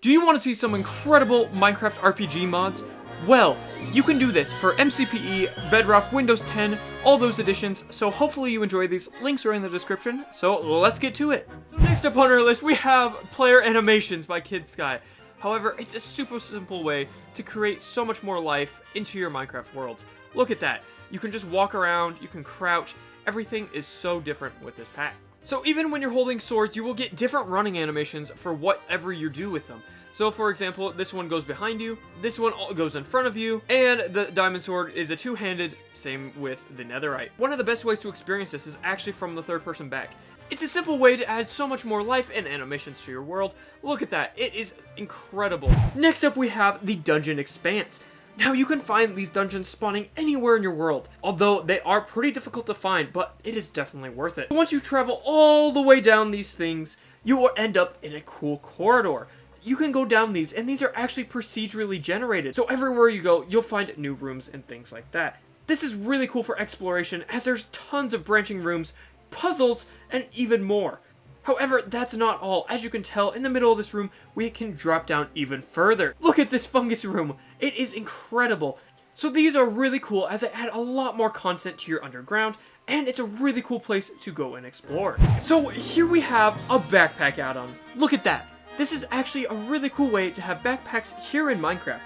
Do you want to see some incredible Minecraft RPG mods? Well, you can do this for MCPE, Bedrock, Windows 10, all those editions, so hopefully you enjoy these. Links are in the description, so let's get to it. So next up on our list, we have player animations by KidSky. However, it's a super simple way to create so much more life into your Minecraft world. Look at that. You can just walk around, you can crouch, everything is so different with this pack. So even when you're holding swords, you will get different running animations for whatever you do with them. So for example, this one goes behind you, this one goes in front of you, and the diamond sword is a two-handed, same with the netherite. One of the best ways to experience this is actually from the third person back. It's a simple way to add so much more life and animations to your world. Look at that, it is incredible. Next up we have the dungeon Expanse. Now you can find these dungeons spawning anywhere in your world, although they are pretty difficult to find, but it is definitely worth it. Once you travel all the way down these things, you will end up in a cool corridor. You can go down these, and these are actually procedurally generated, so everywhere you go, you'll find new rooms and things like that. This is really cool for exploration, as there's tons of branching rooms, puzzles, and even more. However, that's not all. As you can tell, in the middle of this room, we can drop down even further. Look at this fungus room. It is incredible. So these are really cool as they add a lot more content to your underground, and it's a really cool place to go and explore. So here we have a backpack add-on. Look at that. This is actually a really cool way to have backpacks here in Minecraft.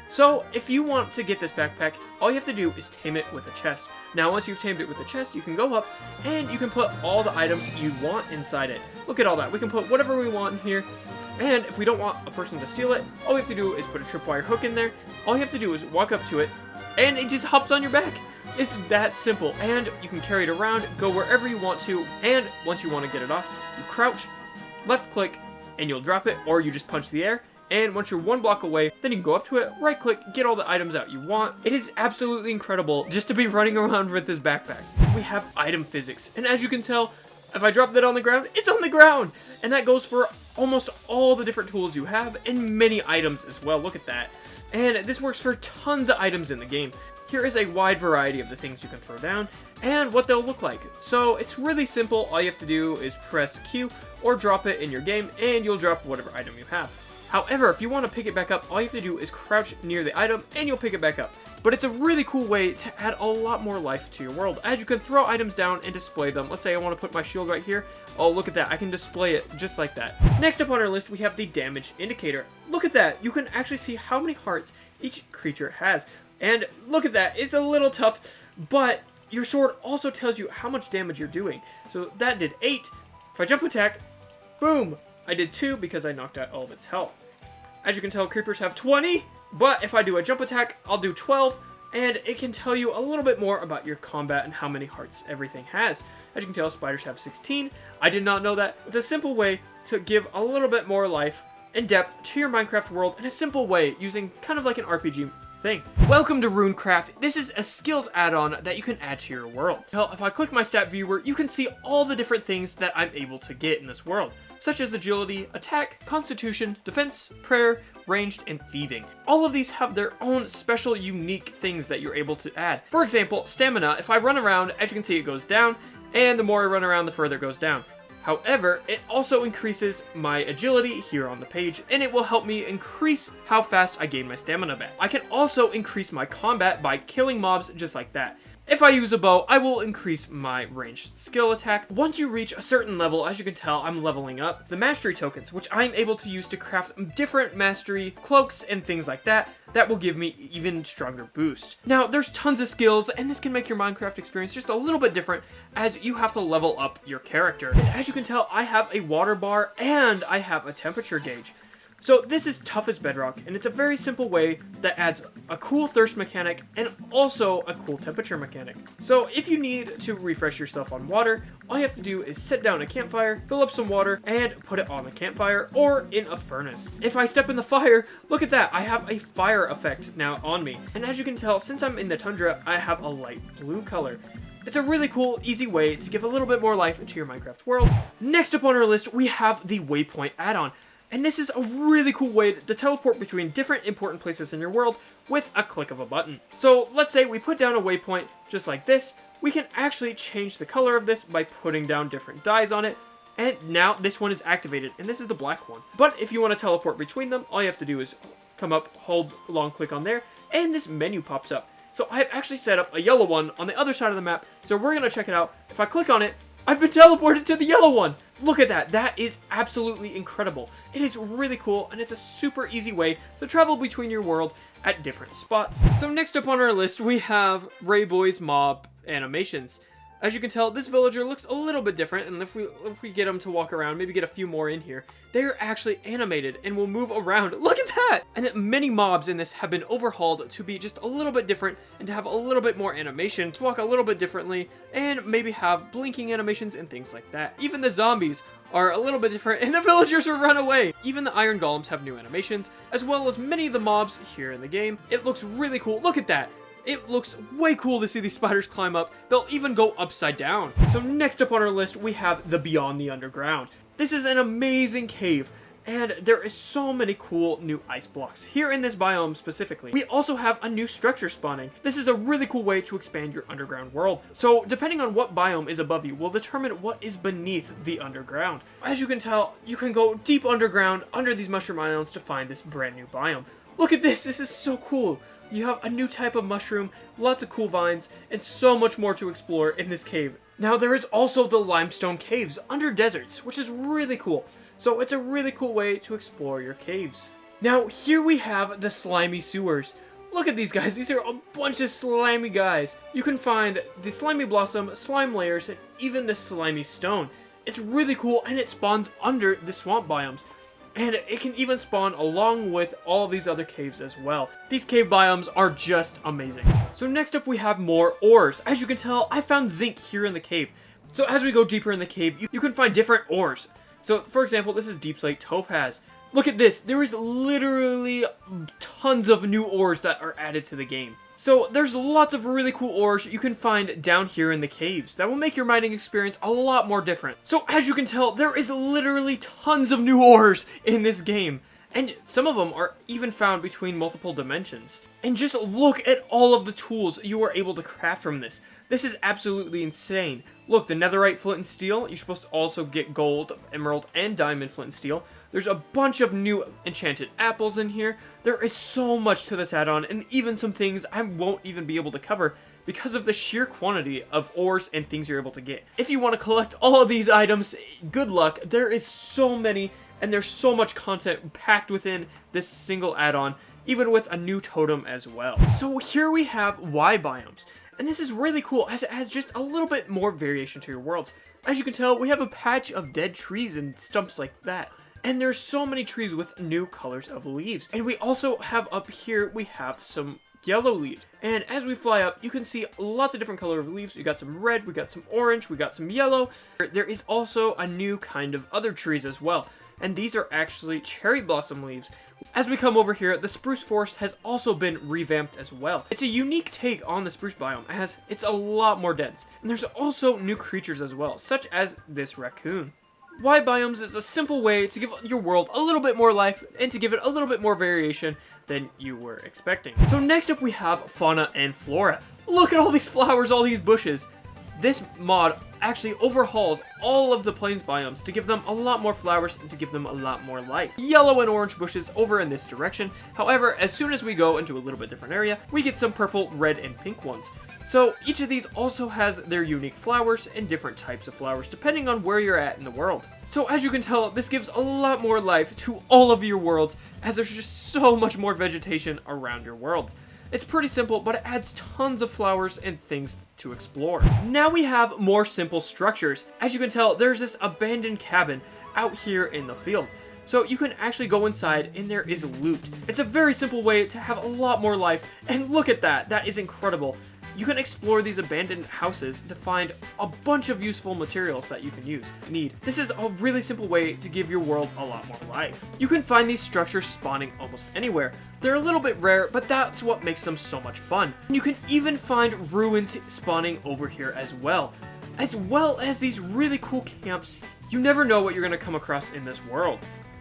So if you want to get this backpack, all you have to do is tame it with a chest. Now once you've tamed it with a chest, you can go up and you can put all the items you want inside it. Look at all that. We can put whatever we want in here. And if we don't want a person to steal it, all we have to do is put a tripwire hook in there. All you have to do is walk up to it and it just hops on your back. It's that simple. And you can carry it around, go wherever you want to. And once you want to get it off, you crouch, left click, and you'll drop it, or you just punch the air. And once you're one block away, then you can go up to it, right click, get all the items out you want. It is absolutely incredible just to be running around with this backpack. We have item physics, and as you can tell, if I drop that on the ground, it's on the ground! And that goes for almost all the different tools you have, and many items as well, look at that. And this works for tons of items in the game. Here is a wide variety of the things you can throw down, and what they'll look like. So it's really simple, all you have to do is press Q, or drop it in your game, and you'll drop whatever item you have. However, if you want to pick it back up, all you have to do is crouch near the item, and you'll pick it back up. But it's a really cool way to add a lot more life to your world, as you can throw items down and display them. Let's say I want to put my shield right here. Oh, look at that, I can display it just like that. Next up on our list, we have the damage indicator. Look at that, you can actually see how many hearts each creature has. And look at that, it's a little tough, but your sword also tells you how much damage you're doing. So that did 8. If I jump attack, boom, I did 2 because I knocked out all of its health. As you can tell, creepers have 20, but if I do a jump attack, I'll do 12, and it can tell you a little bit more about your combat and how many hearts everything has. As you can tell, spiders have 16. I did not know that. It's a simple way to give a little bit more life and depth to your Minecraft world in a simple way, using kind of like an RPG thing. Welcome to Runecraft. This is a skills add-on that you can add to your world. Now, if I click my stat viewer, you can see all the different things that I'm able to get in this world, such as agility, attack, constitution, defense, prayer, ranged, and thieving. All of these have their own special, unique things that you're able to add. For example, stamina, if I run around, as you can see, it goes down, and the more I run around, the further it goes down. However, it also increases my agility here on the page, and it will help me increase how fast I gain my stamina back. I can also increase my combat by killing mobs just like that. If I use a bow, I will increase my ranged skill attack. Once you reach a certain level, as you can tell, I'm leveling up the mastery tokens, which I'm able to use to craft different mastery cloaks and things like that, that will give me even stronger boost. Now, there's tons of skills, and this can make your Minecraft experience just a little bit different, as you have to level up your character. And as you can tell, I have a water bar, and I have a temperature gauge. So this is tough as bedrock, and it's a very simple way that adds a cool thirst mechanic and also a cool temperature mechanic. So if you need to refresh yourself on water, all you have to do is set down a campfire, fill up some water, and put it on the campfire or in a furnace. If I step in the fire, look at that, I have a fire effect now on me. And as you can tell, since I'm in the tundra, I have a light blue color. It's a really cool, easy way to give a little bit more life into your Minecraft world. Next up on our list, we have the Waypoint add-on. And this is a really cool way to teleport between different important places in your world with a click of a button. So let's say we put down a waypoint just like this. We can actually change the color of this by putting down different dyes on it. And now this one is activated, and this is the black one. But if you want to teleport between them, all you have to do is come up, hold long click on there, and this menu pops up. So I've actually set up a yellow one on the other side of the map, so we're going to check it out. If I click on it, I've been teleported to the yellow one. Look at that. That is absolutely incredible. It is really cool, and it's a super easy way to travel between your world at different spots. So next up on our list, we have Rayboy's mob animations. As you can tell, this villager looks a little bit different, and if we get him to walk around, maybe get a few more in here, they're actually animated and will move around. Look at that! And that many mobs in this have been overhauled to be just a little bit different and to have a little bit more animation, to walk a little bit differently, and maybe have blinking animations and things like that. Even the zombies are a little bit different, and the villagers will run away. Even the iron golems have new animations, as well as many of the mobs here in the game. It looks really cool. Look at that! It looks way cool to see these spiders climb up. They'll even go upside down. So next up on our list, we have the Beyond the Underground. This is an amazing cave, and there is so many cool new ice blocks here in this biome specifically. We also have a new structure spawning. This is a really cool way to expand your underground world. So depending on what biome is above you will determine what is beneath the underground. As you can tell, you can go deep underground under these mushroom islands to find this brand new biome. Look at this. This is so cool. You have a new type of mushroom, lots of cool vines, and so much more to explore in this cave. Now there is also the limestone caves under deserts, which is really cool. So it's a really cool way to explore your caves. Now here we have the slimy sewers. Look at these guys, these are a bunch of slimy guys. You can find the slimy blossom, slime layers, and even the slimy stone. It's really cool, and it spawns under the swamp biomes. And it can even spawn along with all these other caves as well. These cave biomes are just amazing. So next up we have more ores. As you can tell, I found zinc here in the cave. So as we go deeper in the cave, you can find different ores. So for example, this is deep slate topaz. Look at this. There is literally tons of new ores that are added to the game. So there's lots of really cool ores you can find down here in the caves that will make your mining experience a lot more different. So as you can tell, there is literally tons of new ores in this game. And some of them are even found between multiple dimensions. And just look at all of the tools you are able to craft from this. This is absolutely insane. Look, the netherite flint and steel, you're supposed to also get gold, emerald, and diamond flint and steel. There's a bunch of new enchanted apples in here. There is so much to this add-on, and even some things I won't even be able to cover because of the sheer quantity of ores and things you're able to get. If you want to collect all of these items, good luck. There is so many, and there's so much content packed within this single add-on, even with a new totem as well. So here we have yBiomes, and this is really cool as it has just a little bit more variation to your worlds. As you can tell, we have a patch of dead trees and stumps like that. And there's so many trees with new colors of leaves. And we also have up here, we have some yellow leaves. And as we fly up, you can see lots of different color of leaves. We got some red, we got some orange, we got some yellow. There is also a new kind of other trees as well. And these are actually cherry blossom leaves. As we come over here, the spruce forest has also been revamped as well. It's a unique take on the spruce biome as it's a lot more dense. And there's also new creatures as well, such as this raccoon. yBiomes is a simple way to give your world a little bit more life and to give it a little bit more variation than you were expecting. So next up we have Fauna and Flora. Look at all these flowers, all these bushes. This mod actually overhauls all of the plains biomes to give them a lot more flowers and to give them a lot more life. Yellow and orange bushes over in this direction. However, as soon as we go into a little bit different area, we get some purple, red, and pink ones. So each of these also has their unique flowers and different types of flowers depending on where you're at in the world. So as you can tell, this gives a lot more life to all of your worlds as there's just so much more vegetation around your worlds. It's pretty simple, but it adds tons of flowers and things to explore. Now we have more simple structures. As you can tell, there's this abandoned cabin out here in the field. So you can actually go inside and there is loot. It's a very simple way to have a lot more life, and look at that, that is incredible. You can explore these abandoned houses to find a bunch of useful materials that you can need. This is a really simple way to give your world a lot more life. You can find these structures spawning almost anywhere. They're a little bit rare, but that's what makes them so much fun. You can even find ruins spawning over here as well as these really cool camps. You never know what you're going to come across in this world.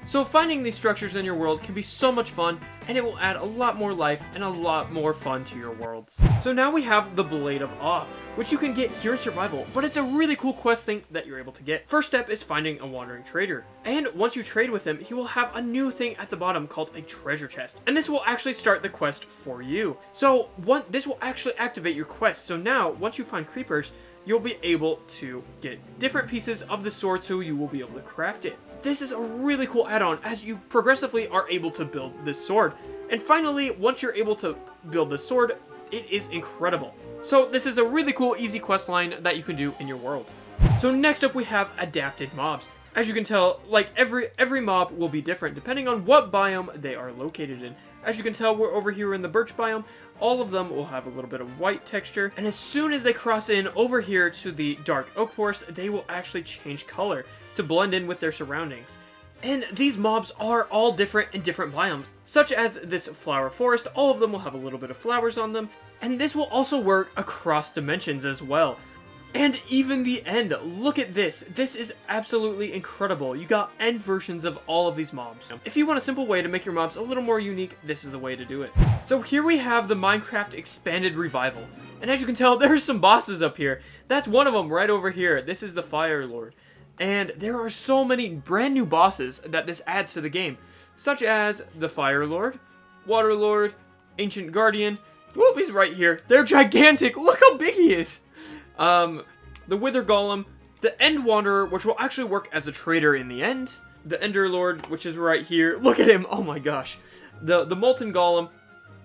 So finding these structures in your world can be so much fun, and it will add a lot more life and a lot more fun to your worlds. So now we have the Blade of Awe, which you can get here in Survival, but it's a really cool quest thing that you're able to get. First step is finding a wandering trader, and once you trade with him, he will have a new thing at the bottom called a treasure chest, and this will actually start the quest for you. So this will actually activate your quest, so now once you find creepers, you'll be able to get different pieces of the sword, so you will be able to craft it. This is a really cool add-on as you progressively are able to build this sword. And finally, once you're able to build this sword, it is incredible. So this is a really cool, easy quest line that you can do in your world. So next up we have adapted mobs. As you can tell, like every mob will be different depending on what biome they are located in. As you can tell, we're over here in the birch biome. All of them will have a little bit of white texture, and as soon as they cross in over here to the dark oak forest, they will actually change color to blend in with their surroundings. And these mobs are all different in different biomes, such as this flower forest. All of them will have a little bit of flowers on them, and this will also work across dimensions as well. And even the end, look at this. This is absolutely incredible. You got end versions of all of these mobs. If you want a simple way to make your mobs a little more unique, this is the way to do it. So here we have the Minecraft Expanded Revival. And as you can tell, there's some bosses up here. That's one of them right over here. This is the Fire Lord. And there are so many brand new bosses that this adds to the game, such as the Fire Lord, Water Lord, Ancient Guardian. Whoop, he's right here. They're gigantic. Look how big he is. The Wither Golem, the End Wanderer, which will actually work as a trader in the end, the Ender Lord, which is right here. Look at him. Oh my gosh. The Molten Golem,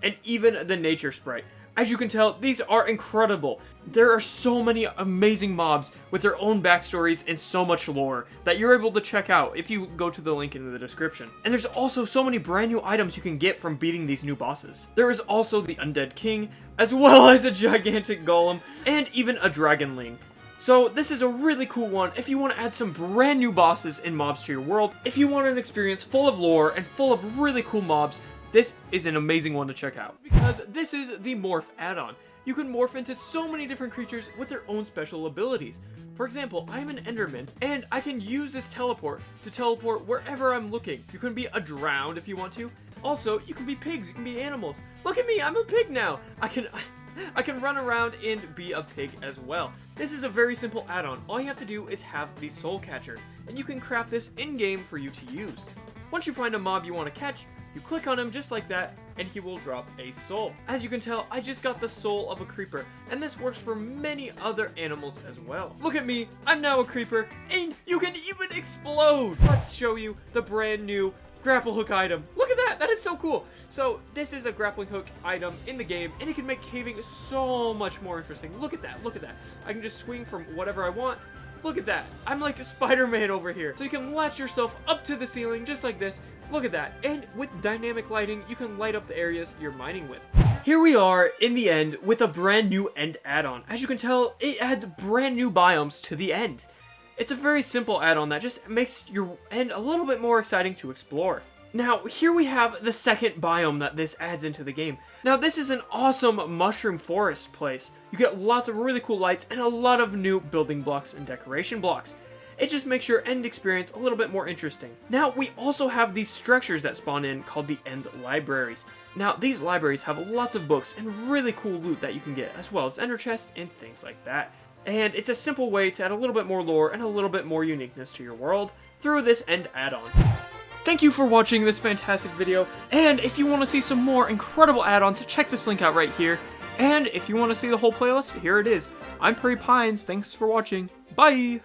and even the Nature Sprite. As you can tell, these are incredible. There are so many amazing mobs with their own backstories and so much lore that you're able to check out if you go to the link in the description. And there's also so many brand new items you can get from beating these new bosses. There is also the Undead King, as well as a gigantic golem, and even a Dragonling. So this is a really cool one if you want to add some brand new bosses and mobs to your world. If you want an experience full of lore and full of really cool mobs, this is an amazing one to check out, because this is the Morph add-on. You can morph into so many different creatures with their own special abilities. For example, I'm an Enderman, and I can use this teleport to teleport wherever I'm looking. You can be a drowned if you want to. Also, you can be pigs, you can be animals. Look at me, I'm a pig now. I can run around and be a pig as well. This is a very simple add-on. All you have to do is have the soul catcher, and you can craft this in-game for you to use. Once you find a mob you want to catch, you click on him just like that, and he will drop a soul. As you can tell, I just got the soul of a creeper, and this works for many other animals as well. Look at me, I'm now a creeper, and you can even explode! Let's show you the brand new grapple hook item. Look at that, that is so cool. So this is a grappling hook item in the game, and it can make caving so much more interesting. Look at that, look at that. I can just swing from whatever I want. Look at that, I'm like a Spider-Man over here. So you can latch yourself up to the ceiling just like this. Look at that, and with dynamic lighting, you can light up the areas you're mining with. Here we are in the end with a brand new end add-on. As you can tell, it adds brand new biomes to the end. It's a very simple add-on that just makes your end a little bit more exciting to explore. Now, here we have the second biome that this adds into the game. Now, this is an awesome mushroom forest place. You get lots of really cool lights and a lot of new building blocks and decoration blocks. It just makes your end experience a little bit more interesting. Now, we also have these structures that spawn in called the end libraries. Now, these libraries have lots of books and really cool loot that you can get, as well as ender chests and things like that. And it's a simple way to add a little bit more lore and a little bit more uniqueness to your world through this end add-on. Thank you for watching this fantastic video, and if you want to see some more incredible add-ons, check this link out right here. And if you want to see the whole playlist, here it is. I'm PurryPines, thanks for watching, bye!